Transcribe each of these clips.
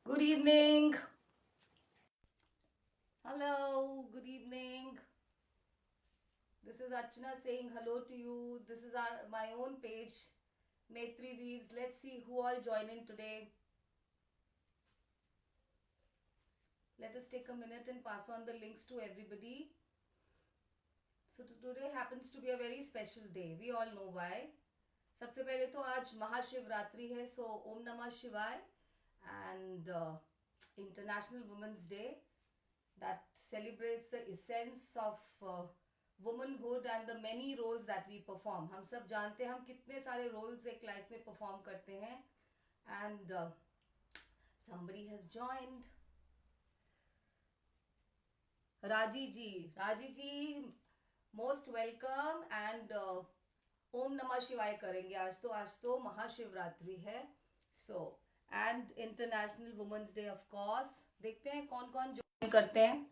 Good evening. Hello, good evening. This is Archana saying hello to you. This is my own page, Maitri Weaves. Let's see who all join in today. Let us take a minute and pass on the links to everybody. So today happens to be a very special day. We all know why. सबसे पहले तो आज महाशिवरात्रि है, so Om Namah Shivaya and International Women's Day that celebrates the essence of womanhood and the many roles that we perform. हम सब जानते हैं हम कितने सारे roles एक life में perform करते हैं. And somebody has joined. Raji ji, most welcome and ओम नमः शिवाय करेंगे. आज तो महाशिवरात्रि है. So and International Women's Day of course. देखते हैं कौन कौन ज्वाइन करते हैं.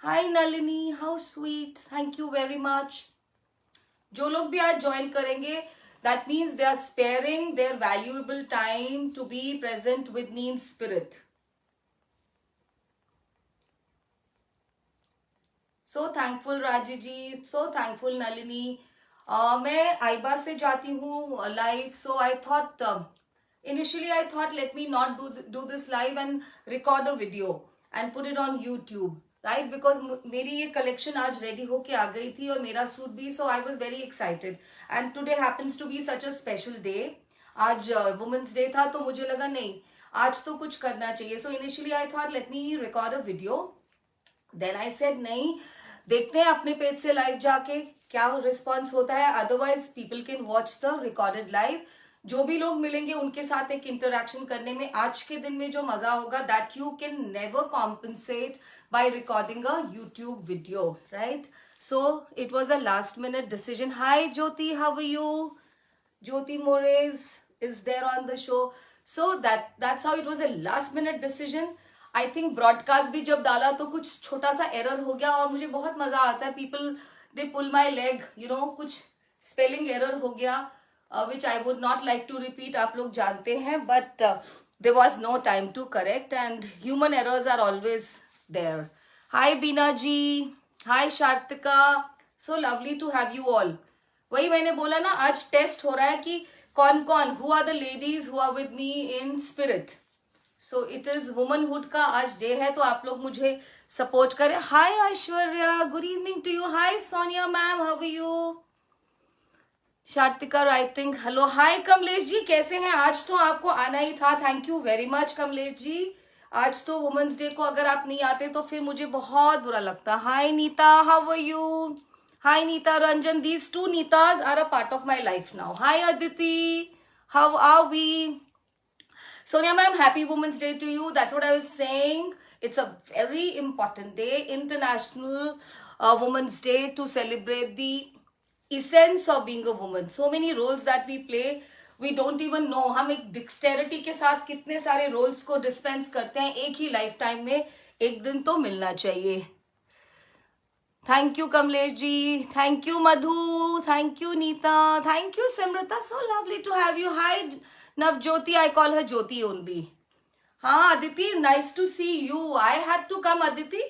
Hi Nalini, how sweet. Thank you very much. जो लोग भी आज ज्वाइन करेंगे, that means they are sparing their valuable time to be present with me in spirit. So thankful Raji ji, so thankful Nalini. मैं आइबा से जाती हूँ live, so I thought initially I thought let me not do this live and record a video and put it on YouTube, right? Because मेरी ये collection आज ready होके आ गई थी और मेरा सूट भी, so I was very excited. And today happens to be such a special day. आज Women's Day था तो मुझे लगा नहीं आज तो कुछ करना चाहिए. So initially I thought let me record a video. Then I said नहीं, देखते हैं अपने पेज से लाइव जाके क्या रिस्पॉन्स होता है. Otherwise people can watch the recorded live. जो भी लोग मिलेंगे उनके साथ एक इंटरेक्शन करने में आज के दिन में जो मजा होगा that you can never compensate by recording a YouTube video, right? So it was a last minute decision. Hi Jyoti, how are you? Jyoti Moraje is there on the show. So that's how it was a last minute decision. I think broadcast भी जब डाला तो कुछ छोटा सा error हो गया और मुझे बहुत मजा आता है. People they pull my leg, you know, कुछ स्पेलिंग एरर हो गया which I would not like to repeat. आप लोग जानते हैं, but there was no time to correct and human errors are always there. Hi Bina ji, hi Shartika, so lovely to have you all. वही मैंने बोला ना, आज टेस्ट हो रहा है कि कौन कौन, who are the ladies who are with me in spirit. So it is womanhood का आज डे है, तो आप लोग मुझे सपोर्ट करें. Hi Aishwarya, good evening to you. Hi Sonia ma'am, how are you? Shartika writing hello. Hi Kamlesh ji, कैसे हैं? आज तो आपको आना ही था. Thank you very much Kamlesh ji. आज तो वुमेन्स डे को अगर आप नहीं आते तो फिर मुझे बहुत बुरा लगता. Hi Neeta, how are you? Hi Neeta Ranjan, these two Neetas are a part of my life now. Hi Aditi, how are we? Sonia ma'am, happy Women's Day to you. That's what I was saying. It's a very important day, International Women's Day, to celebrate the essence of being a woman. So many roles that we play, we don't even know. हम एक dexterity के साथ कितने सारे roles को dispense करते हैं एक ही lifetime में. एक दिन तो मिलना चाहिए. Thank you Kamlesh ji. Thank you Madhu. Thank you Neeta. Thank you Simrata. So lovely to have you. Hi Navjyoti, I call her Jyoti only. हाँ Aditi, nice to see you. I had to come Aditi.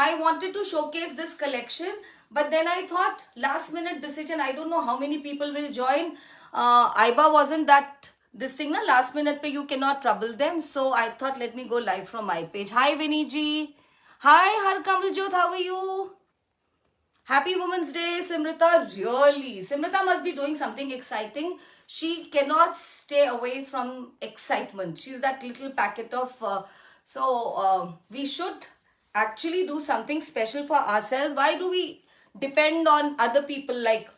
I wanted to showcase this collection, but then I thought last minute decision. I don't know how many people will join. Aiba wasn't that this thing na, last minute pe you cannot trouble them. So I thought let me go live from my page. Hi Vinny ji. Hi Harkamaljoth, how are you? Happy Women's Day, Simrita. Really, Simrita must be doing something exciting. She cannot stay away from excitement. She's that little packet of... we should actually do something special for ourselves. Why do we depend on other people? Like,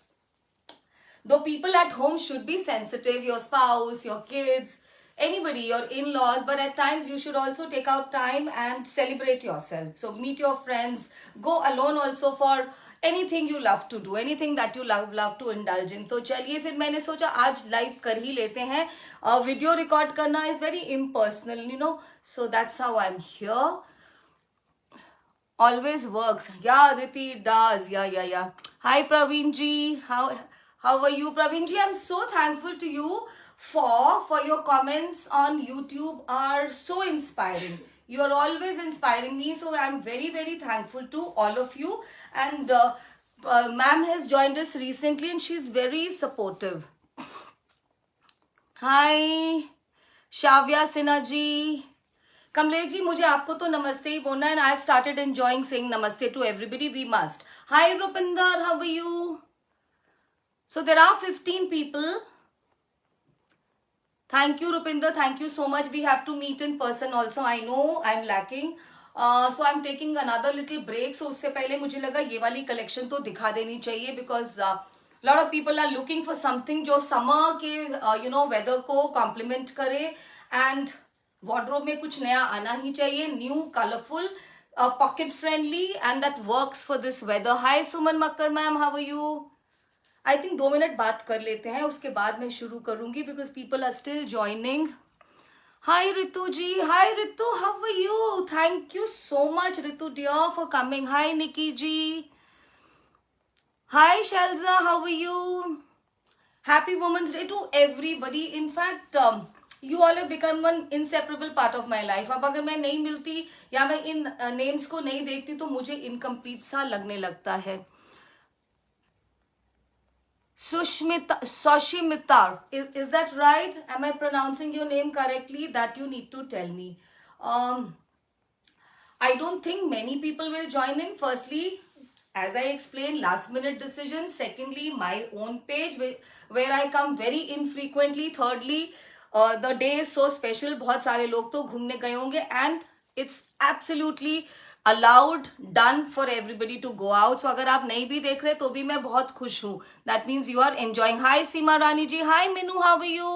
though people at home should be sensitive, your spouse, your kids, anybody, your in-laws, but at times you should also take out time and celebrate yourself. So meet your friends, go alone also for anything you love to do, anything that you love to indulge in. तो चलिए फिर मैंने सोचा आज live कर ही लेते हैं. Video record करना is very impersonal, you know, so that's how I'm here. Always works. Yeah Aditi, it does. Yeah. Hi Praveen ji, How are you? Praveen ji, I'm so thankful to you for your comments on YouTube are so inspiring. You are always inspiring me, so I'm very, very thankful to all of you. And ma'am has joined us recently and she's very supportive. Hi, Shavya Sinha ji. Kamlesh ji, मुझे आपको तो नमस्ते ही बोलना है. I have started enjoying saying namaste to everybody. We must. Hi Rupinder, how are you? So there are 15 people. Thank you, Rupinder. Thank you so much. We have to meet in person also. I know I'm lacking. So I'm taking another little break. So उससे पहले मुझे लगा ये वाली collection तो दिखा देनी चाहिए because lot of people are looking for something जो summer के weather को complement करे and wardrobe में कुछ नया आना ही चाहिए. New, colorful, pocket friendly and that works for this weather. Hi Suman Makkar ma'am, how are you? I think 2 minute बात कर लेते हैं, उसके बाद मैं शुरू करूंगी because people are still joining. Hi Ritu ji. Hi Ritu, how are you? Thank you so much Ritu dear for coming. Hi Niki ji. Hi Shailaja, how are you? Happy women's day to everybody. In fact you all have become one inseparable part of my life. अब अगर मैं नहीं मिलती या मैं इन names को नहीं देखती तो मुझे इनकम्प्लीट सा लगने लगता है. Soshimita, is that right? Am I pronouncing your name correctly? That you need to tell me. I don't think many people will join in. Firstly, as I explained, last minute decision. Secondly, my own page where I come very infrequently. Thirdly, the day is so special. बहुत सारे लोग तो घूमने गए होंगे and it's absolutely allowed, done for everybody to go out. So अगर आप नहीं भी देख रहे तो भी मैं बहुत खुश हूँ. That means you are enjoying. Hi Seema Rani ji. Hi Minu, how are you?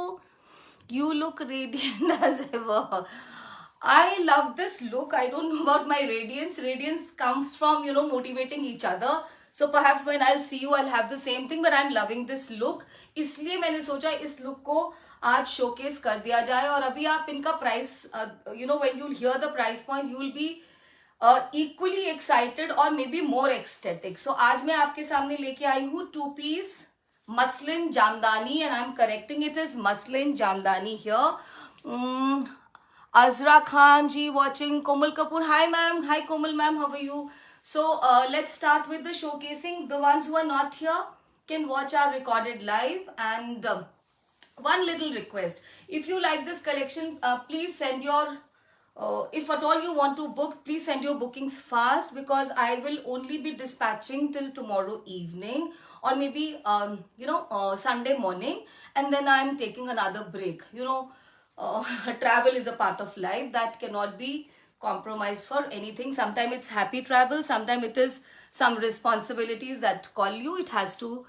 You look radiant as ever. I love this look. I don't know about my radiance. Radiance comes from motivating each other. So perhaps when I'll see you, I'll have the same thing. But I'm loving this look. इसलिए मैंने सोचा इस look को आज showcase कर दिया जाए. और अभी आप इनका price, when you'll hear the price point, you will be equally excited or maybe more ecstatic. So आज मैं आपके सामने लेके आई हूँ 2-piece muslin jamdani and I'm correcting it as muslin jamdani here. Azra Khan ji watching. Komal Kapoor, hi ma'am. Hi Komal ma'am, how are you? So let's start with the showcasing. The ones who are not here can watch our recorded live. And one little request, if you like this collection, please send your if at all you want to book, please send your bookings fast because I will only be dispatching till tomorrow evening or maybe Sunday morning, and then I'm taking another break. Travel is a part of life that cannot be compromised for anything. Sometimes it's happy travel, sometimes it is some responsibilities that call you. It has to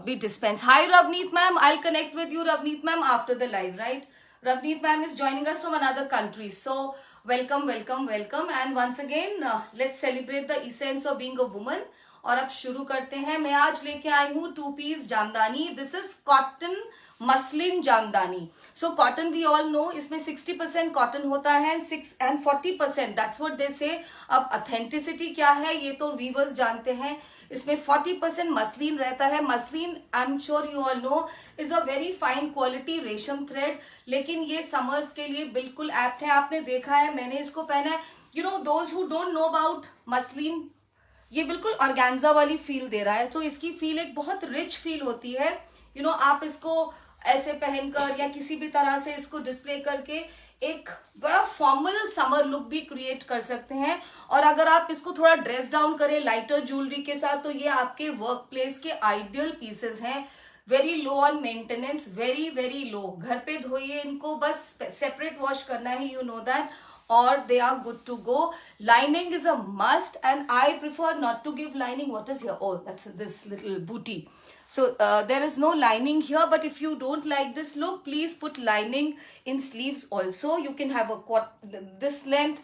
be dispensed. Hi Ravneet ma'am, I'll connect with you Ravneet ma'am after the live, right? Ravneet ma'am is joining us from another country. So welcome, welcome, welcome. And once again, let's celebrate the essence of being a woman. और अब शुरू करते हैं. मैं आज लेके आई हूँ 2-piece jamdani. This is cotton muslin jamdani. So cotton we all know, इसमें 60% cotton होता है and 40%, that's what they say. अब authenticity क्या है ये तो weavers जानते हैं. इसमें 40% मसलिन रहता है. Muslin I'm sure you all know is a very fine quality रेशम thread, लेकिन ये summers के लिए बिल्कुल apt है. आपने देखा है, मैंने इसको पहना है. Those who don't know about muslin, ये बिल्कुल ऑर्गेन्जा वाली फील दे रहा है. तो इसकी फील एक बहुत रिच फील होती है. आप इसको ऐसे पहनकर या किसी भी तरह से इसको डिस्प्ले करके एक बड़ा फॉर्मल समर लुक भी क्रिएट कर सकते हैं. और अगर आप इसको थोड़ा ड्रेस डाउन करें लाइटर ज्वेलरी के साथ तो ये आपके वर्क प्लेस के आइडियल पीसेस हैं. Very low on maintenance, very very low. घर पे धोइए इनको, बस सेपरेट वॉश करना है, you know that, or they are good to go. Lining is a must and I prefer not to give lining. What is here? Oh, that's this little booty. So there is no lining here, but if you don't like this look, please put lining in sleeves also. You can have this length,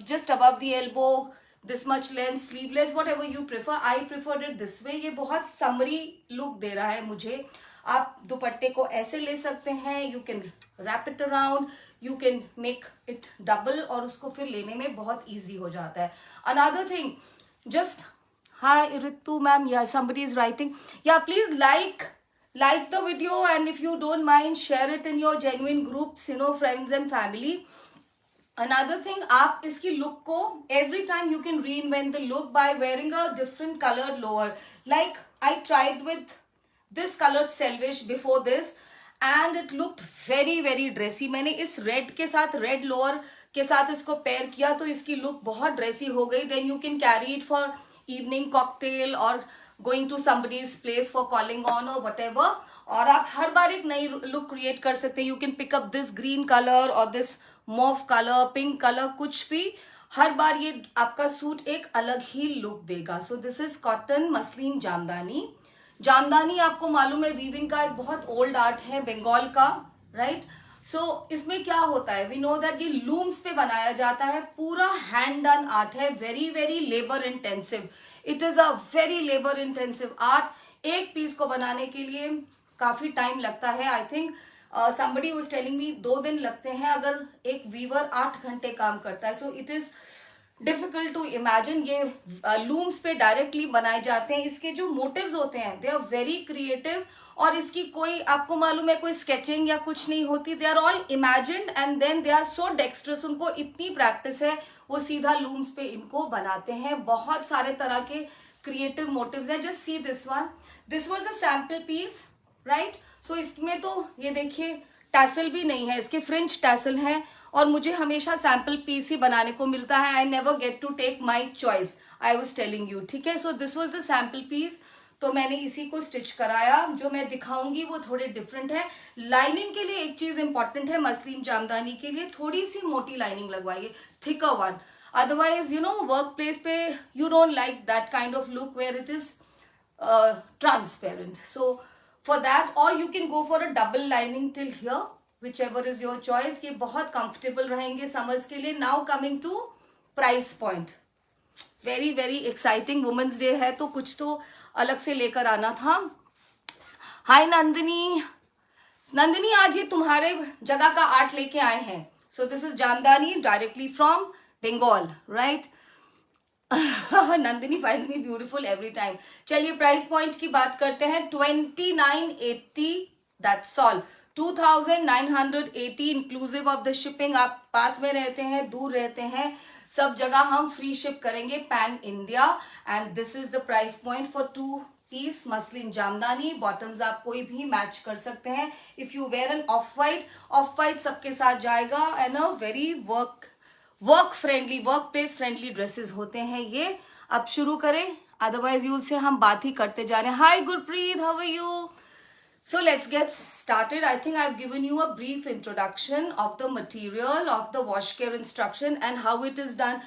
just above the elbow, this much length, sleeveless, whatever you prefer. I preferred it this way. ये बहुत summery look दे रहा है मुझे. आप दुपट्टे को ऐसे ले सकते हैं. You can wrap it around. You can make it double और उसको फिर लेने में बहुत easy हो जाता है. Another thing, just Hi, Ritu ma'am. Yeah, somebody is writing. Yeah, please like the video, and if you don't mind, share it in your genuine groups, friends and family. Another thing, आप इसकी look को every time you can reinvent the look by wearing a different colored lower. Like I tried with this colored selvish before this, and it looked very very dressy. मैंने इस red के साथ red lower के साथ इसको pair किया तो इसकी look बहुत dressy हो गई. Then you can carry it for evening cocktail or going to somebody's place for calling on or whatever. और आप हर बार एक नई look create कर सकते हैं. You can pick up this green color or this mauve colour, pink colour, कुछ भी. हर बार ये आपका सूट एक अलग ही लुक देगा. सो this is cotton muslin jamdani. Jamdani आपको मालूम है वीविंग का एक बहुत ओल्ड आर्ट है बंगाल का, राइट. सो इसमें क्या होता है, वी नो दैट ये लूम्स पे बनाया जाता है. पूरा हैंड डन आर्ट है, very very labour intensive. It is a very labour intensive art. एक पीस को बनाने के लिए काफी टाइम लगता है. I think somebody was telling me 2 दिन लगते हैं अगर एक वीवर 8 घंटे काम करता है. So it is difficult to imagine. ये लूम्स पे डायरेक्टली बनाए जाते हैं. इसके जो मोटिव्स होते हैं दे आर वेरी क्रिएटिव, और इसकी कोई आपको मालूम है कोई स्केचिंग या कुछ नहीं होती. They are all imagined and then they are so dextrous. उनको इतनी प्रैक्टिस है, वो सीधा लूम्स पे इनको बनाते हैं. बहुत सारे तरह के क्रिएटिव मोटिव्स हैं. Just see this one. This was a sample piece, right. So इसमें तो ये देखिए टैसल भी नहीं है, इसके फ्रिंज टैसल हैं. और मुझे हमेशा सैम्पल पीस ही बनाने को मिलता है. I never get to take my choice, I was telling you, ठीक है. So this was the sample piece. तो मैंने इसी को स्टिच कराया. जो मैं दिखाऊंगी वो थोड़े डिफरेंट है. लाइनिंग के लिए एक चीज इंपॉर्टेंट है, मसलिन जामदानी के लिए थोड़ी सी मोटी लाइनिंग लगवाइए, thicker one. Otherwise work place पे you don't like that kind of look where it is transparent. So for that, or you can go for a double lining till here, whichever is your choice. ये बहुत comfortable रहेंगे summers के लिए. Now coming to price point, very very exciting. Women's Day है तो कुछ तो अलग से लेकर आना था. Hi नंदिनी. नंदिनी आज ये तुम्हारे जगह का आर्ट लेके आए हैं. So this is jamdani directly from Bengal, right? Nandini finds me beautiful every time. चलिए प्राइस पॉइंट की बात करते हैं. 2980, that's all. 2980 inclusive of the shipping. आप पास में रहते हैं, दूर रहते हैं, सब जगह हम फ्री शिप करेंगे pan India. And this is the price point for 2 piece muslin Jamdani. Bottoms आप कोई भी मैच कर सकते हैं. If you wear an off white सबके साथ जाएगा. And a very work friendly, work place friendly dresses होते हैं ये. अब शुरू करें, अदरवाइज यूल से हम बात ही करते जा रहे हैं. Hi Gurpreet, how are you? So let's get started. I think I've given you a brief introduction of the material, of the wash care instruction and how it is done.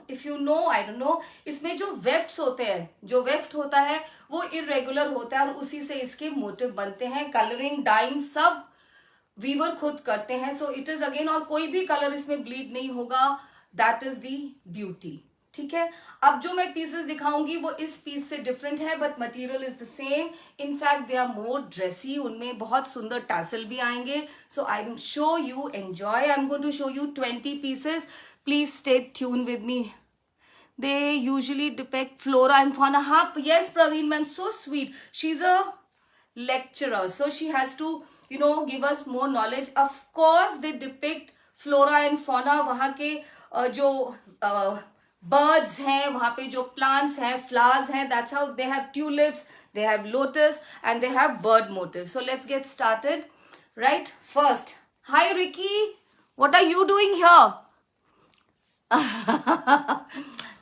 If you know, I don't know, इसमें जो वेफ्ट्स होते हैं, जो weft होता है वो irregular होता है और उसी से इसके मोटिव बनते हैं. कलरिंग, डाइंग सब वीवर खुद करते हैं. सो इट इज अगेन, और कोई भी कलर इसमें ब्लीड नहीं होगा. दैट इज दी ब्यूटी, ठीक है. अब जो मैं पीसेस दिखाऊंगी वो इस पीस से डिफरेंट है, but material is the same. In fact they are more dressy. उनमें बहुत सुंदर टैसल भी आएंगे. So I am show you enjoy. I am going to show you 20 pieces. Please stay tune with me. They usually depict flora and fauna. Yes, Praveen ma'am, so sweet. She's a lecturer, so she has to give us more knowledge. Of course they depict flora and fauna. वहाँ के जो birds हैं, वहाँ पे जो plants हैं, flowers हैं, that's how they have tulips, they have lotus, and they have bird motifs. So let's get started. Right, first, hi Ricky, what are you doing here?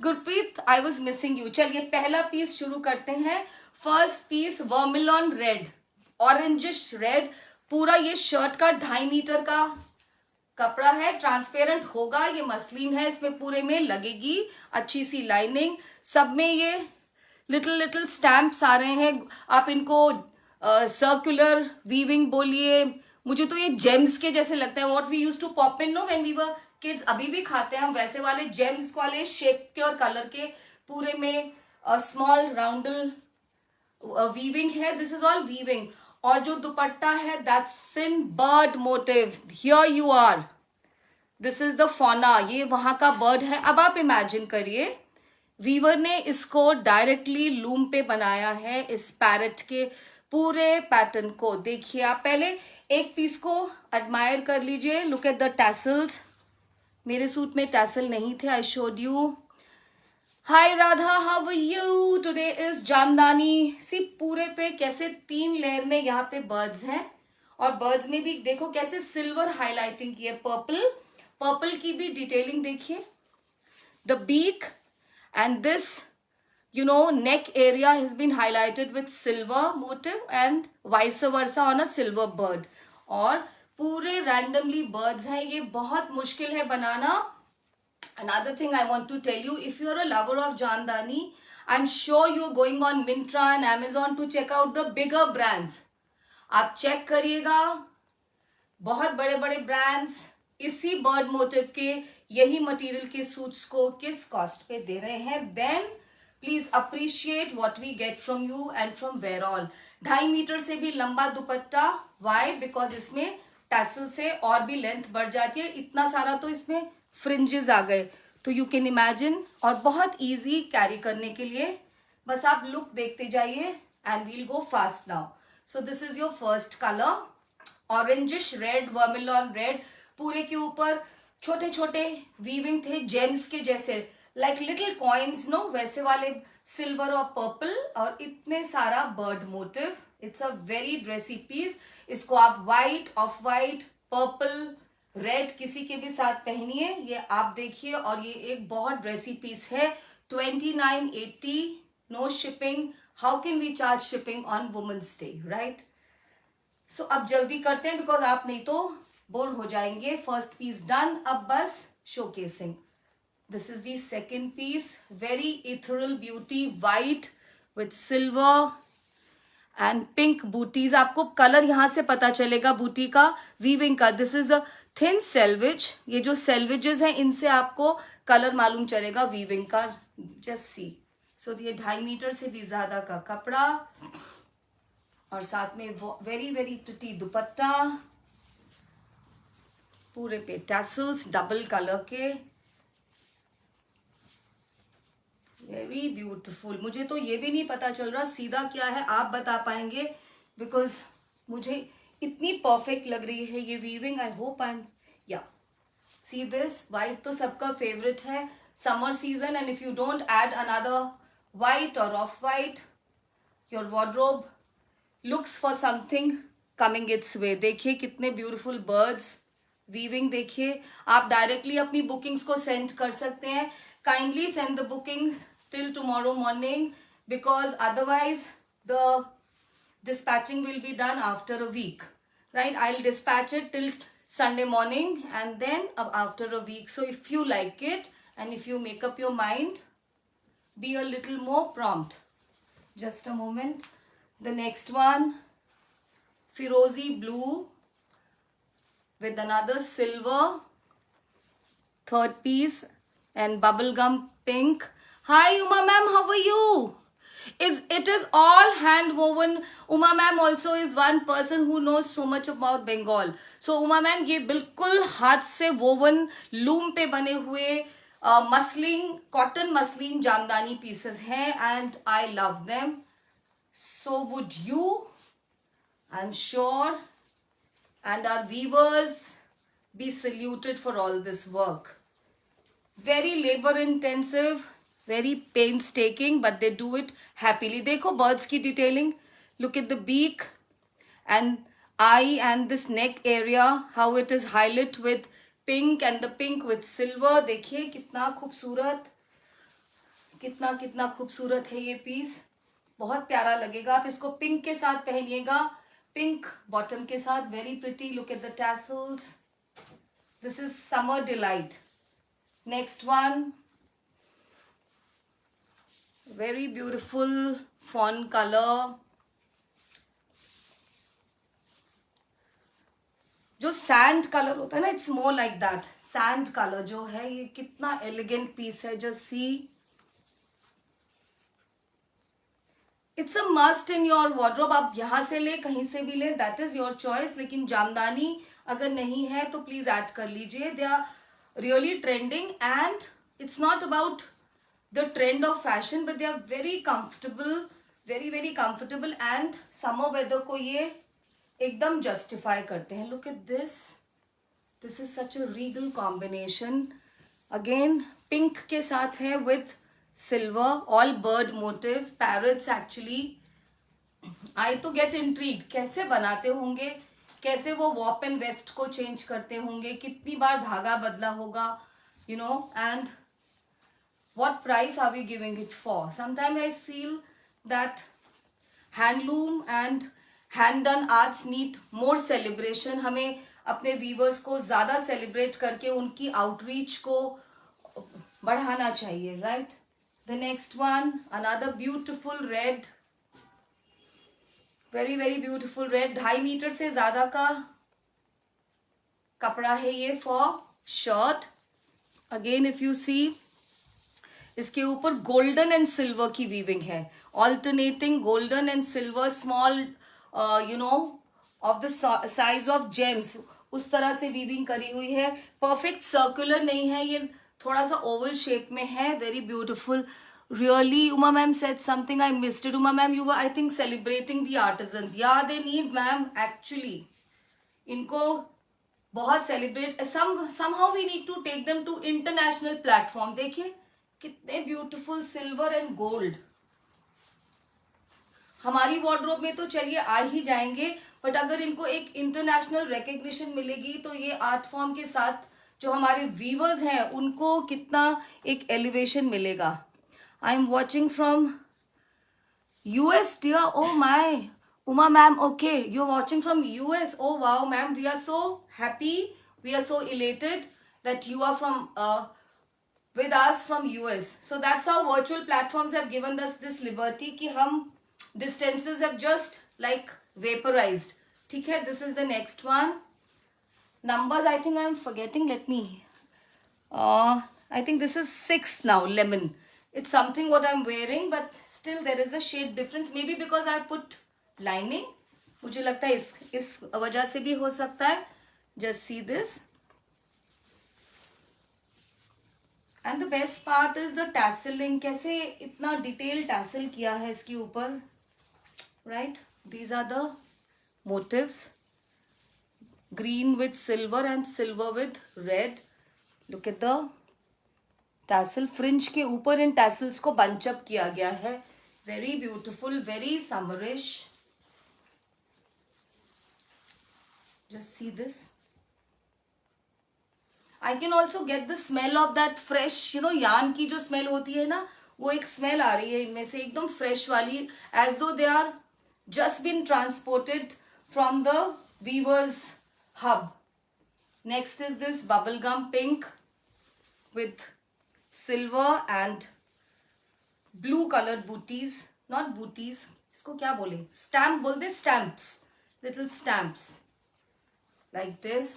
Gurpreet, I was missing you. चलिए पहला piece शुरू करते हैं. First piece vermilion red, orangish red. पूरा ये shirt का 2.5 metre का कपड़ा है. ट्रांसपेरेंट होगा, ये मसलिन है, इसमें पूरे में लगेगी अच्छी सी लाइनिंग. सब में ये लिटिल स्टैम्प्स आ रहे हैं. आप इनको सर्कुलर वीविंग बोलिए, मुझे तो ये जेम्स के जैसे लगता है. What we used to pop in, no, when we were kids. अभी भी खाते हैं हम वैसे वाले जेम्स वाले शेप के और कलर के. पूरे में स्मॉल राउंडल वीविंग है. This is all weaving. और जो दुपट्टा है that's in bird motif. Here you are, this is the fauna. ये वहां का बर्ड है. अब आप इमेजिन करिए वीवर ने इसको डायरेक्टली लूम पे बनाया है, इस पैरेट के पूरे पैटर्न को। देखिए आप पहले एक पीस को एडमायर कर लीजिए। Look at the tassels. मेरे सूट में टैसल नहीं थे, I showed you. Hi Radha, how are you? Today is Jamdani. See पूरे पे कैसे 3 लेयर में यहाँ पे बर्ड्स हैं, और बर्ड्स में भी देखो कैसे सिल्वर हाईलाइटिंग की है, पर्पल, पर्पल की भी डिटेलिंग देखिए। The beak and this neck area has been highlighted with silver motif and vice versa on a silver bird. और पूरे randomly birds हैं, ये बहुत मुश्किल है बनाना। Another thing I want to tell you, if you're a lover of Jamdani, I'm sure you're going on Myntra and Amazon to check out the bigger brands. आप check करिएगा, बहुत बड़े बड़े ब्रांड्स इसी बर्ड मोटिव के, यही material के suits को किस कॉस्ट पे दे रहे हैं। Then please appreciate what we get from you and from where all. 2.5 metre से भी लंबा दुपट्टा। वाई? बिकॉज इसमें टैसल से और भी लेंथ बढ़ जाती है। इतना सारा तो इसमें फ्रिंजेस आ गए, तो यू कैन इमेजिन, और बहुत ईजी कैरी करने के लिए। बस आप लुक देखते जाइए and we'll go fast now. So this is your first colour, orangish red, vermilion red. पूरे के ऊपर छोटे छोटे वीविंग थे जेम्स के जैसे, लाइक लिटिल कॉइन्स, नो, वैसे वाले सिल्वर और पर्पल, और इतने सारा bird motif. It's a very dressy piece. इसको आप white, off white, purple, red किसी के भी साथ पहनिए। ये आप देखिए, और ये एक बहुत ड्रेसी पीस है। 2980, no shipping. How can we charge shipping on women's day, right? So अब जल्दी करते हैं, बिकॉज आप नहीं तो बोर हो जाएंगे। फर्स्ट पीस डन, अब बस showcasing. This is the second piece, very ethereal beauty, white with silver and pink butis. आपको कलर यहां से पता चलेगा बूटी का, वीविंग का। This is the thin selvage. ये जो सेल्विजेस हैं इनसे आपको कलर मालूम चलेगा वीविंग का। Just see. सो ये 2.5 मीटर से भी ज्यादा का कपड़ा, और साथ में वेरी वेरी प्रिटी दुपट्टा, पूरे पे टैसल्स डबल कलर के, वेरी ब्यूटीफुल। मुझे तो ये भी नहीं पता चल रहा सीधा क्या है, आप बता पाएंगे, बिकॉज मुझे इतनी परफेक्ट लग रही है ये weaving. I hope I am, yeah see this. White तो सबका फेवरेट है, summer season, and if you don't add another white और off white, your wardrobe looks for something coming its way. देखिए कितने ब्यूटीफुल बर्ड्स, वीविंग देखिए। आप directly अपनी bookings को सेंड कर सकते हैं। Kindly send the bookings till tomorrow morning, because otherwise the dispatching will be done after a week, right? I'll dispatch it till Sunday morning and then after a week. So if you like it and if you make up your mind, be a little more prompt. Just a moment. The next one, Firozi blue with another silver, third piece, and bubblegum pink. Hi Uma ma'am, how are you? It is all hand woven. Uma ma'am also is one person who knows so much about Bengal. So Uma ma'am, ये बिल्कुल हाथ से woven loom पे बने हुए muslin, cotton muslin jamdani pieces हैं, and I love them. So would you? I'm sure, and our weavers be saluted for all this work. Very labor intensive, very painstaking, but they do it happily. देखो birds की detailing. Look at the beak and eye and this neck area, how it is highlighted with pink and the pink with silver. देखिए कितना खूबसूरत, कितना कितना खूबसूरत है ये पीस। बहुत प्यारा लगेगा। आप इसको पिंक के साथ पहनिएगा, पिंक बॉटम के साथ, very pretty. Look at the tassels. This is summer delight. Next one, very beautiful fawn color, जो सैंड कलर होता है ना, it's more like that. Sand colour जो है, ये कितना एलिगेंट पीस है। Just see, it's a must in your wardrobe. आप यहां से ले, कहीं से भी ले, दैट इज योर चॉइस। लेकिन जामदानी अगर नहीं है तो प्लीज ऐड कर लीजिए। They are really trending, and it's not about the trend of fashion, but they are very comfortable, very very comfortable, and summer weather को ये एकदम justify करते हैं. Look at this. This is such a regal combination. Again pink के साथ है with silver, all bird motifs, parrots actually. I तो get intrigued, कैसे बनाते होंगे, कैसे वो warp and weft को change करते होंगे, कितनी बार धागा बदला होगा, you know, and what price are we giving it for? Sometimes I feel that handloom and hand done arts need more celebration. हमें अपने viewers को ज़्यादा celebrate करके उनकी outreach को बढ़ाना चाहिए, right? The next one, another beautiful red, very very beautiful red. 2.5 metre से ज़्यादा का कपड़ा है ये for shirt. Again if you see, इसके ऊपर गोल्डन एंड सिल्वर की वीविंग है, alternating golden and silver, small you know of the size of James, उस तरह से वीविंग करी हुई है. परफेक्ट सर्कुलर नहीं है ये, थोड़ा सा ओवल शेप में है. Very beautiful really. Uma ma'am said something, I missed it. Uma ma'am you were I think celebrating the artisans. या दे नीड मैम एक्चुअली, इनको बहुत celebrate, somehow we need to take them to international platform. देखिए कितने beautiful silver and gold. हमारी wardrobe में तो चलिए आ ही जाएंगे, बट अगर इनको एक इंटरनेशनल रिकग्निशन मिलेगी तो ये आर्ट फॉर्म के साथ जो हमारे वीवर्स हैं उनको कितना एक एलिवेशन मिलेगा. I am watching from US dear. Oh my Uma ma'am, okay, you're watching from US. Oh wow ma'am, we are so happy, we are so elated that you are from with us from US. So that's how virtual platforms have given us this liberty कि हम distances have just like vaporized. ठीक है, this is the next one. Numbers I think I am forgetting, let me I think this is 6 now, lemon. It's something what I'm wearing, but still there is a shade difference, maybe because I put lining. मुझे लगता है इस वजह से भी हो सकता है. Just see this. And the best part is the tasseling. कैसे इतना डिटेल टैसल किया है इसके ऊपर, right? These are the motifs. Green with silver and silver with red. Look at the tassel. Fringe के ऊपर इन tassels को bunch up किया गया है. Very beautiful, very summerish. Just see this. I can also get the smell of that fresh, you know, yarn की जो smell होती है ना, वो एक smell आ रही है इनमें से एकदम fresh वाली, as though they are just been transported from the weaver's hub. Next is this bubblegum pink with silver and blue colored booties, not booties, इसको क्या बोले, stamp बोलते, stamps, little stamps. Like this,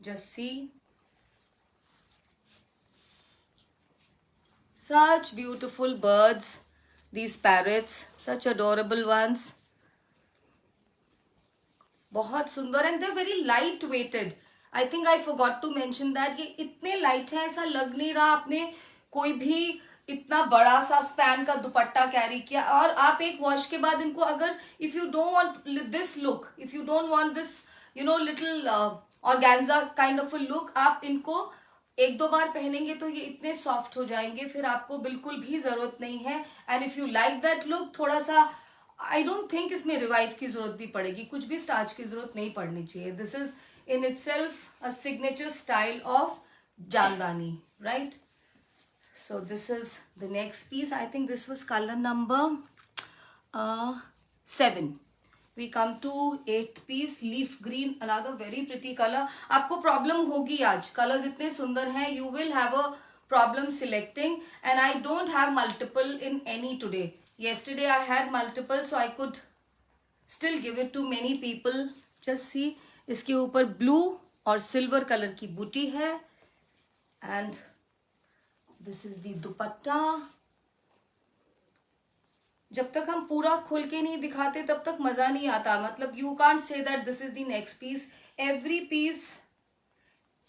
just see, such beautiful birds, these parrots, such adorable ones, बहुत सुंदर, and they're very light weighted. I think I forgot to mention that ये इतने light हैं, ऐसा लग नहीं रहा आपने कोई भी इतना बड़ा सा स्पैन का दुपट्टा कैरी किया. और आप एक वॉश के बाद इनको अगर if you don't want this look, if you don't want this you know little organza kind of a look, आप इनको एक दो बार पहनेंगे तो ये इतने सॉफ्ट हो जाएंगे, फिर आपको बिल्कुल भी जरूरत नहीं है. And if you like that look, थोड़ा सा आई डोंट थिंक इसमें रिवाइव की जरूरत भी पड़ेगी, कुछ भी स्टार्च की जरूरत नहीं पड़नी चाहिए. This is in itself a signature style of jamdani, right? So this is the next piece. I think this was color number 7. We come to 8th piece, leaf green, another very pretty color. आपको problem होगी आज, colors इतने सुंदर हैं, you will have a problem selecting, and I don't have multiple in any today. Yesterday I had multiple, so I could still give it to many people. Just see, इसके ऊपर blue और silver color की बूटी है, and this is the dupatta. जब तक हम पूरा खुल के नहीं दिखाते तब तक मजा नहीं आता. मतलब you can't say that this is the next piece. Every piece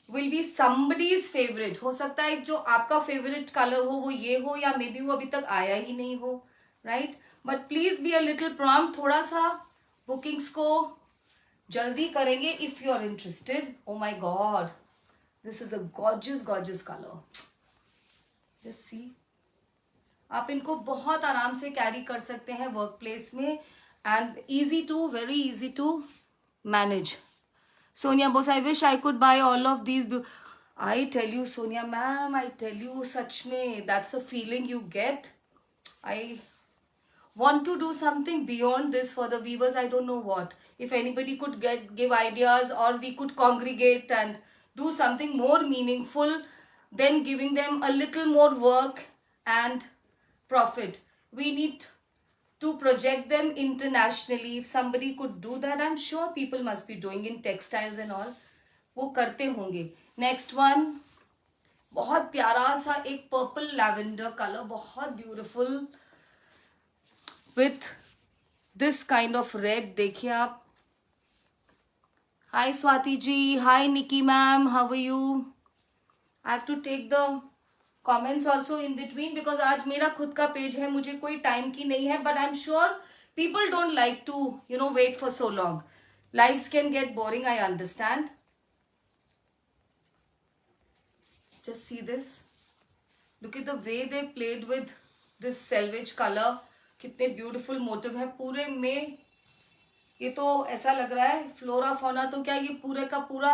will be somebody's favorite. हो सकता है जो आपका favorite color हो वो ये हो, या मे बी वो अभी तक आया ही नहीं हो, right? But please be a little prompt. थोड़ा सा bookings को जल्दी करेंगे if you are interested. Oh my God, this is a gorgeous color. Just see. आप इनको बहुत आराम से कैरी कर सकते हैं वर्क प्लेस में, and easy to, very easy to manage. Sonia Bose, I wish I could buy all of these. I tell you Sonia ma'am, I tell you, सच में that's a feeling you get. I want to do something beyond this for the viewers. I don't know what. If anybody could give ideas, or we could congregate and do something more meaningful than giving them a little more work and profit. We need to project them internationally. If somebody could do that, I'm sure people must be doing in textiles and all. वो करते होंगे. Next one, बहुत प्यारा सा एक purple lavender colour, बहुत beautiful with this kind of red. देखिए आप. Hi Swati ji, hi Nikki ma'am, how are you? I have to take the comments also in between because आज मेरा खुद का पेज है, मुझे कोई टाइम की नहीं है, but I'm sure people don't like to, you know, wait for so long. Lives can get boring, I understand. Just see this. Look at the way they played with this selvage color. कितने beautiful motive है पूरे में. ये तो ऐसा लग रहा है फ्लोरा फौना तो क्या, ये पूरे का पूरा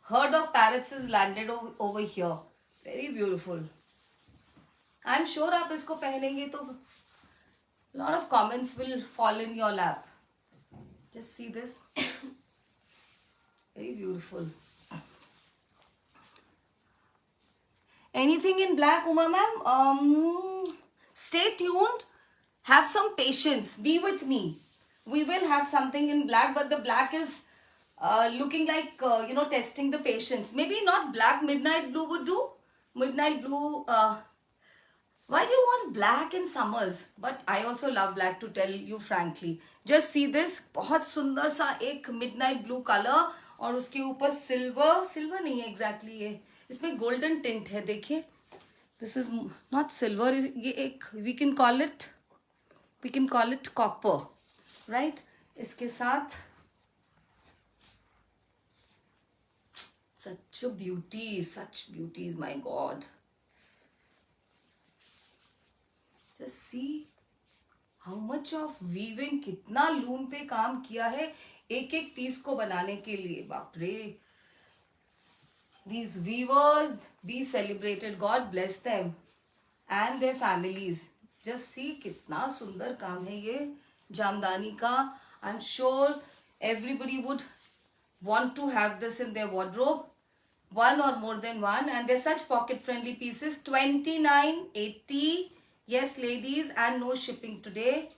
herd of parrots is landed over here. Very beautiful. I'm sure आप इसको पहनेंगे तो lot of comments will fall in your lap. Just see this. Very beautiful. Anything in black, Uma ma'am? Stay tuned. Have some patience. Be with me. We will have something in black, but the black is looking like, testing the patience. Maybe not black, midnight blue would do. Midnight blue. Why do you want black in summers? But I also love black, to tell you frankly. Just see this. बहुत सुंदर सा एक midnight blue color, और उसके ऊपर silver नहीं है exactly, ये इसमें golden tint है. देखिए, this is not silver. ये एक we can call it copper, right? इसके साथ such beauties, my God. Just see how much of weaving, कितना लूम पे काम किया है एक एक पीस को बनाने के लिए. बाप रे. These weavers be celebrated. God bless them and their families. Just see कितना सुंदर काम है ये जामदानी का. I'm sure everybody would want to have this in their wardrobe, one or more than one, and they're such pocket friendly pieces. 29.80. Yes ladies, and no shipping today.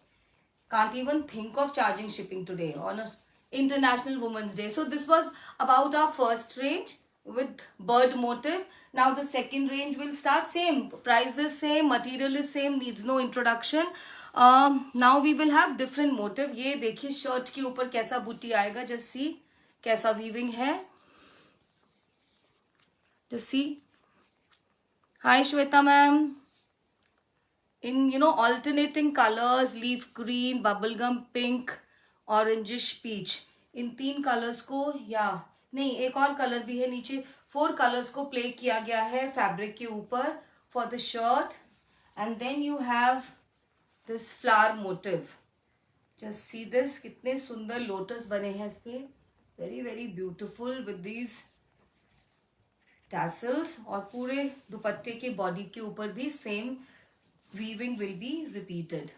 Can't even think of charging shipping today on International Women's Day. So this was about our first range with bird motive. Now the second range will start. Same price is same, material is same, needs no introduction. Now we will have different motive. ये देखिए shirt के ऊपर कैसा बूटी आएगा. Just see कैसा weaving है. Just see. Hi Shweta ma'am. In alternating colors, leaf green, bubblegum pink, orangish peach. In 3 colours को, या नहीं एक और कलर भी है नीचे, 4 कलर्स को प्ले किया गया है फैब्रिक के ऊपर for the shirt. And then you have this flower motif. Just see this. कितने सुंदर लोटस बने हैं इस पे. Very very beautiful with these tassels. और पूरे दुपट्टे के बॉडी के ऊपर भी same weaving will be repeated.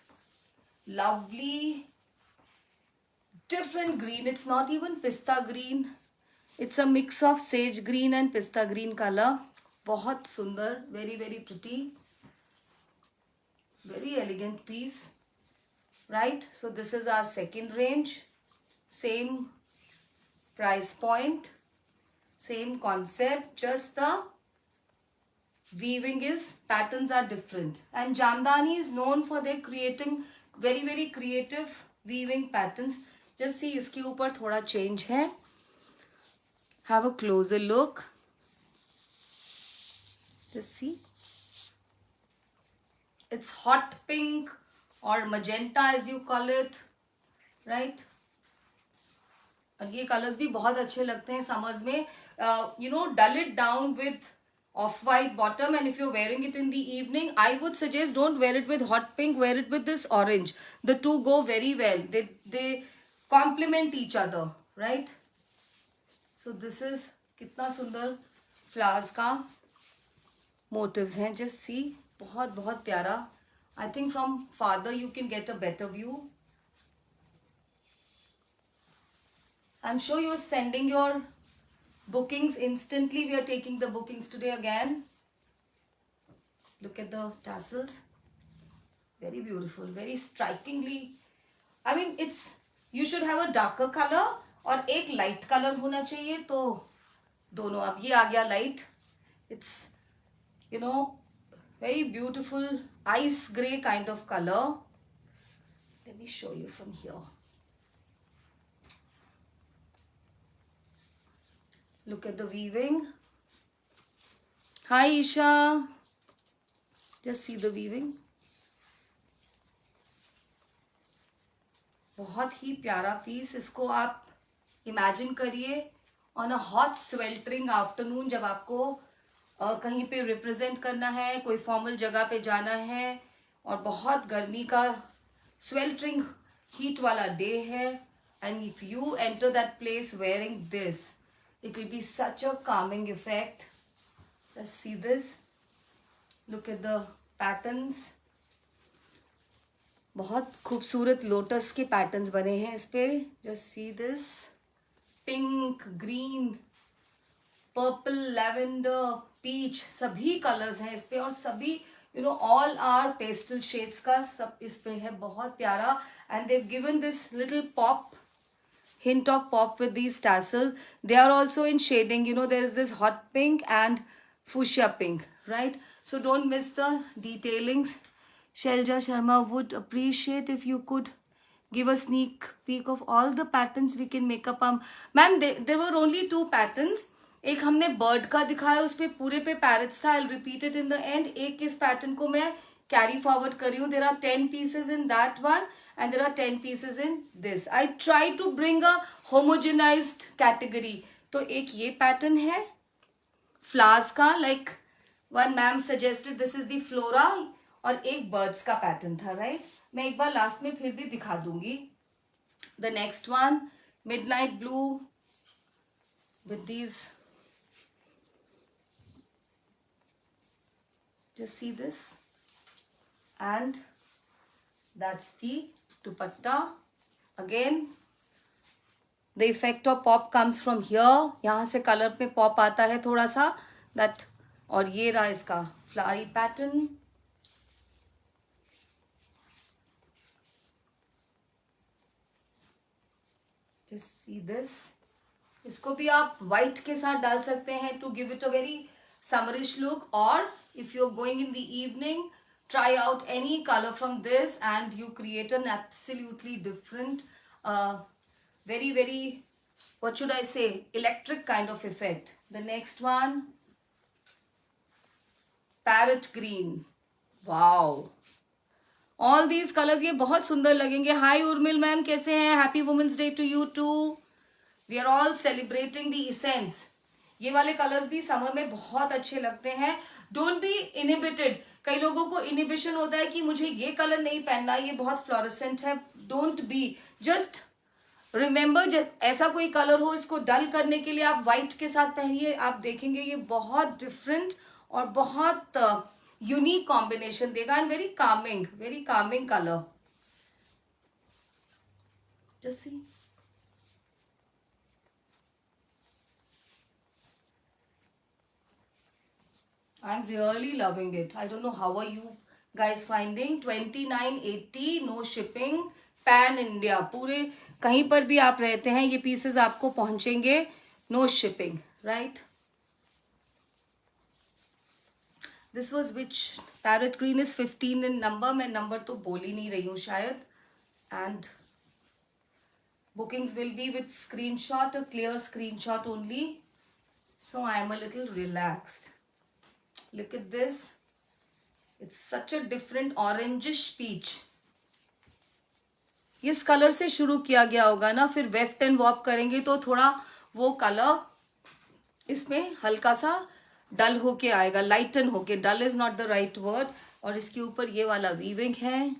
Lovely different green. It's not even pista green, it's a mix of sage green and pista green color. बहुत सुंदर. Very very pretty, very elegant piece, right? So this is our second range. Same price point, same concept, just the weaving patterns are different. And Jamdani is known for their creating very very creative weaving patterns. Just see इसके ऊपर थोड़ा change है. have a closer look. Just see. It's hot pink or magenta as you call it, right? और ये colours भी बहुत अच्छे लगते हैं समर्स में. You know, dull it down with off-white bottom, and if you're wearing it in the evening, I would suggest don't wear it with hot pink, wear it with this orange. The two go very well. They complement each other, right? So this is कितना सुंदर flowers का motives हैं. Just see, बहुत बहुत प्यारा. I think from farther you can get a better view. I'm sure you're sending your bookings instantly. We are taking the bookings today again. Look at the tassels. Very beautiful, very strikingly. I mean, you should have a darker color और एक light color होना चाहिए. तो दोनों. अब ये आ गया light. It's, you know, very beautiful ice gray kind of color. Let me show you from here. Look at the weaving. Hi Isha. Just see the weaving. बहुत ही प्यारा पीस. इसको आप इमेजिन करिए on a hot sweltering afternoon, जब आपको कहीं पे represent करना है, कोई फॉर्मल जगह पे जाना है और बहुत गर्मी का स्वेल्टरिंग हीट वाला डे है, and if you enter that place wearing this, it will be such a calming effect. Let's see this. Look at the patterns. बहुत खूबसूरत लोटस के पैटर्न्स बने हैं इस पे. Just see this. Pink, green, purple, lavender, peach, सभी colours हैं इस पे और सभी you know all are pastel shades का सब इस पे है. बहुत प्यारा. And they've given this little hint of pop with these tassels. They are also in shading. You know, there is this hot pink and fuchsia pink, right? So don't miss the detailings. Shelja Sharma would appreciate if you could give a sneak peek of all the patterns we can make up. Ma'am, there were only 2 patterns. एक हमने bird का दिखाया, उस पे पूरे पे parrots था. I'll repeat it in the end. एक इस pattern को मैं carry forward कर रही हूँ. There are 10 pieces in that one and there are 10 pieces in this. I try to bring a homogenized category. तो एक ये pattern है flowers का, like one ma'am suggested this is the flora, और एक birds का pattern था, right? मैं एक बार last में फिर भी दिखा दूंगी. The next one, midnight blue with these. Just see this. And that's the dupatta. Again, the effect of pop comes from here. यहाँ से color पे pop आता है थोड़ा सा. That, और ये रहा इसका flowery pattern. Just see this. इसको भी आप white के साथ डाल सकते हैं to give it a very summerish look, or if you're going in the evening, try out any color from this and you create an absolutely different, very, very, what should I say, electric kind of effect. The next one, parrot green. Wow. All these colors, ये बहुत सुंदर लगेंगे. Hi Urmil ma'am, कैसे हैं? Happy Women's Day to you too. We are all celebrating the essence. ये वाले colours भी summer में बहुत अच्छे लगते हैं. Don't be inhibited. कई लोगों को इनहिबिशन होता है कि मुझे ये कलर नहीं पहनना, ये बहुत फ्लोरेसेंट है. डोंट बी, जस्ट रिमेंबर, ऐसा कोई कलर हो, इसको डल करने के लिए आप व्हाइट के साथ पहनिए. आप देखेंगे ये बहुत डिफरेंट और बहुत यूनिक कॉम्बिनेशन देगा and very Kameng colour. Just see. I'm really loving it. I don't know how are you guys finding. 2980, no shipping, pan India. पूरे कहीं पर भी आप रहते हैं ये pieces आपको पहुंचेंगे. No shipping, right? This was which? Parrot green is 15 in number. मैं number तो बोल ही नहीं रही हूँ शायद. And bookings will be with screenshot, a clear screenshot only. So I am a little relaxed. Look at this. It's such a different orangish peach. इस colour से शुरू किया गया होगा ना, फिर वेफ्ट एंड वॉक करेंगे तो थोड़ा वो कलर इसमें हल्का सा डल होके आएगा, लाइटन होके. Dull is not the right word. और इसके ऊपर ये वाला वीविंग है.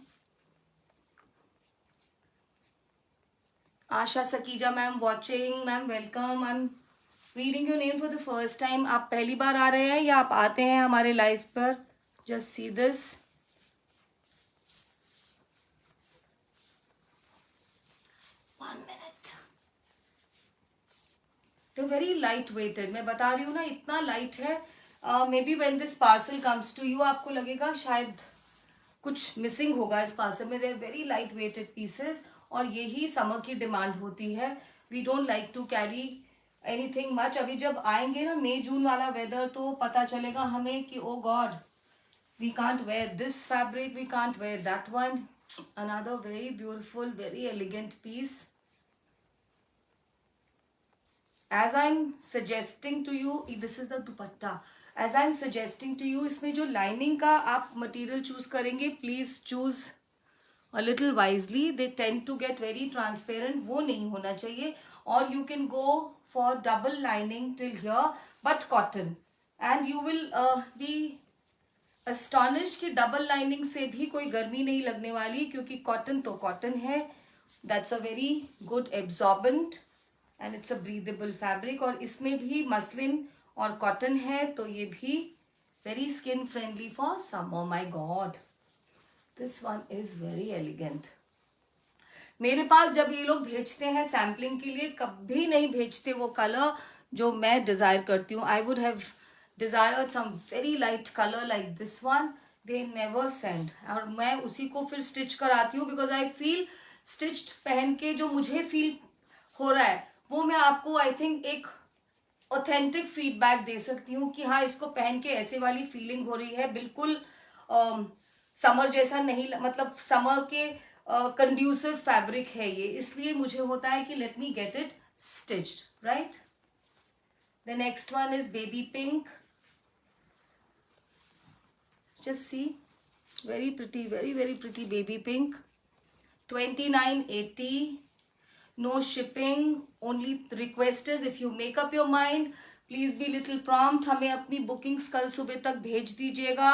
Asha Sakija ma'am watching. Ma'am welcome. I am reading your name for the first time. आप पहली बार आ रहे हैं या आप आते हैं हमारे लाइव पर? Just see this. They're very light weighted. मैं बता रही हूँ ना, इतना लाइट है. May be when this parcel comes to you आपको लगेगा शायद कुछ मिसिंग होगा इस पार्सल में. There very light weighted pieces. और यही समर की डिमांड होती है. We don't like to carry anything much. अभी जब आएंगे ना मई जून वाला वेदर तो पता चलेगा हमें कि oh God we can't wear this fabric, we can't wear that one. Another very beautiful, very elegant piece. As I'm suggesting to you, this is the dupatta. As I'm suggesting to you, इसमें जो lining का आप material choose करेंगे, please choose a little wisely. They tend to get very transparent. वो नहीं होना चाहिए. Or you can go for double lining till here, but cotton. And you will be astonished कि double lining से भी कोई गर्मी नहीं लगने वाली, क्योंकि cotton तो cotton है. That's a very good absorbent. And it's a breathable fabric. और इसमें भी मसलिन और कॉटन है तो ये भी very skin friendly for summer. My God, this one is very elegant. मेरे पास जब ये लोग भेजते हैं सैम्पलिंग के लिए, कभी नहीं भेजते वो कलर जो मैं डिजायर करती हूँ. I would have desired some very light colour like this one. They never send. और मैं उसी को फिर स्टिच कराती हूँ, बिकॉज आई फील स्टिच्ड पहन के जो मुझे फील हो रहा है वो मैं आपको आई थिंक एक ऑथेंटिक फीडबैक दे सकती हूँ कि हाँ इसको पहन के ऐसे वाली फीलिंग हो रही है. बिल्कुल समर जैसा नहीं, मतलब समर के कंड्यूसिव फैब्रिक है ये. इसलिए मुझे होता है कि let me get it stitched, right. The next one is baby pink. Just see, very pretty, very very pretty baby pink. 2980. No shipping. Only request is if you make up your mind, please be little prompt. हमें अपनी bookings कल सुबह तक भेज दीजिएगा.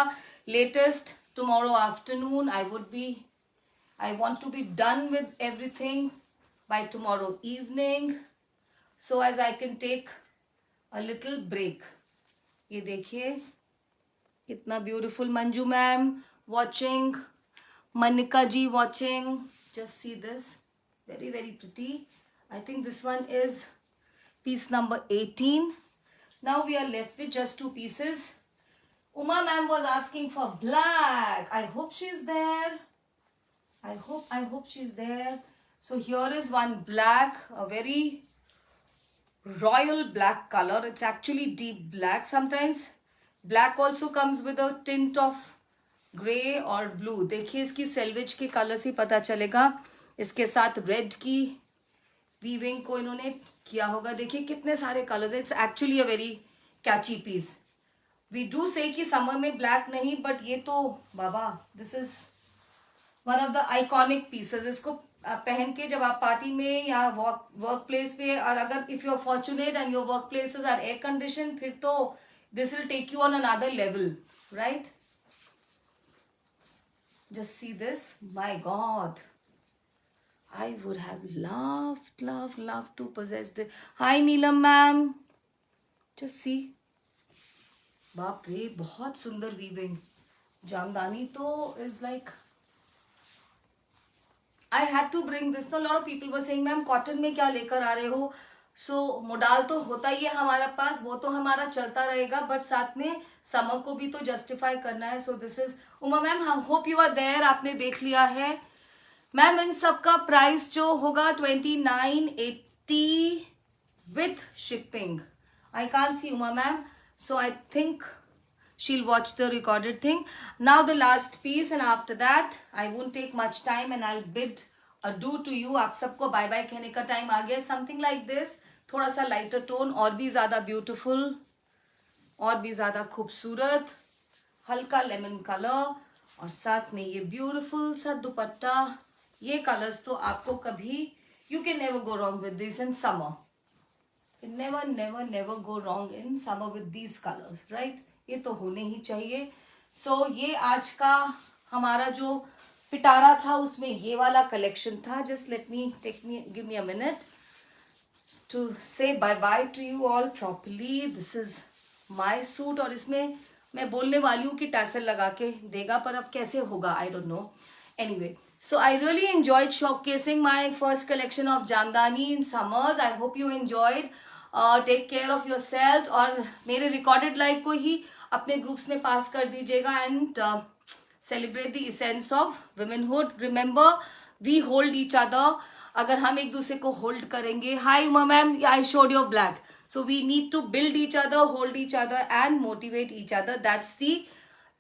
Latest tomorrow afternoon. I want to be done with everything by tomorrow evening, so as I can take a little break. ये देखिए कितना beautiful. Manju ma'am watching, Manika ji watching. Just see this. Very very pretty. I think this one is piece number 18. Now we are left with just two pieces. Uma ma'am was asking for black. I hope she's there. I hope she's there. So here is one black, a very royal black color. It's actually deep black. Sometimes black also comes with a tint of gray or blue. देखिए इसकी selvage के color से पता चलेगा. इसके साथ red की weaving को इन्होंने किया होगा. देखिए कितने सारे colours. It's actually a very catchy piece. We do say कि समर में ब्लैक नहीं, बट ये तो बाबा this is one of the iconic pieces. इसको पहन के जब आप पार्टी में या वर्क प्लेस पे, और अगर if you are fortunate and your work places are air condition, फिर तो this will take you on another level, right. Just see this. My god, I would have loved to possess this. Hi Neelam ma'am. Just see. बाप रे, बहुत सुंदर weaving. Jamdani तो is like. I had to bring this. A lot of people were saying, ma'am cotton में क्या लेकर आ रहे हो? So मोडाल तो होता ही है हमारा पास, वो तो हमारा चलता रहेगा, बट साथ में समर को भी तो जस्टिफाई करना है. So this is Uma ma'am, हम hope you are there. आपने देख लिया है. मैम इन सब का प्राइस जो होगा 2980 with shipping. I can't see Uma ma'am, so I think she'll watch the recorded thing. Now the last piece, and after that I won't take much time and I'll bid adieu to you, आप सबको bye bye कहने का time आ गया. Something like this, थोड़ा सा lighter tone, और भी ज्यादा ब्यूटीफुल, और भी ज्यादा खूबसूरत, हल्का लेमन कलर, और साथ में ये ब्यूटीफुल सा दुपट्टा. ये कलर्स तो आपको कभी, you can never go wrong with this in summer. never never never go wrong in summer with these colors, right? ये तो होने ही चाहिए. So ये आज का हमारा जो पिटारा था उसमें ये वाला कलेक्शन था. Just let me give me a minute to say bye bye to you all properly. This is my suit, और इसमें मैं बोलने वाली हूँ कि टैसल लगा के देगा, पर अब कैसे होगा I don't know. Anyway, so I really enjoyed showcasing my first collection of Jamdani in summers. I hope you enjoyed. Take care of yourselves, और मेरे recorded live को ही अपने groups में pass कर दीजिएगा, and celebrate the essence of womanhood. Remember, we hold each other. अगर हम एक दूसरे को hold करेंगे, hi Uma ma'am, I showed your black. So we need to build each other, hold each other, and motivate each other. That's the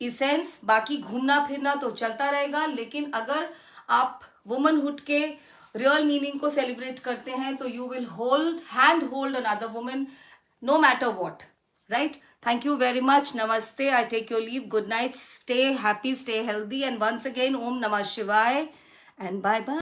essence. बाकी घूमना फिरना तो चलता रहेगा, लेकिन अगर आप वुमनहुड के रियल मीनिंग को सेलिब्रेट करते हैं तो you will hand hold another woman no matter what, right? Thank you very much. Namaste. I take your leave. Good night. Stay happy, stay healthy, and once again om namah shivaya and bye bye.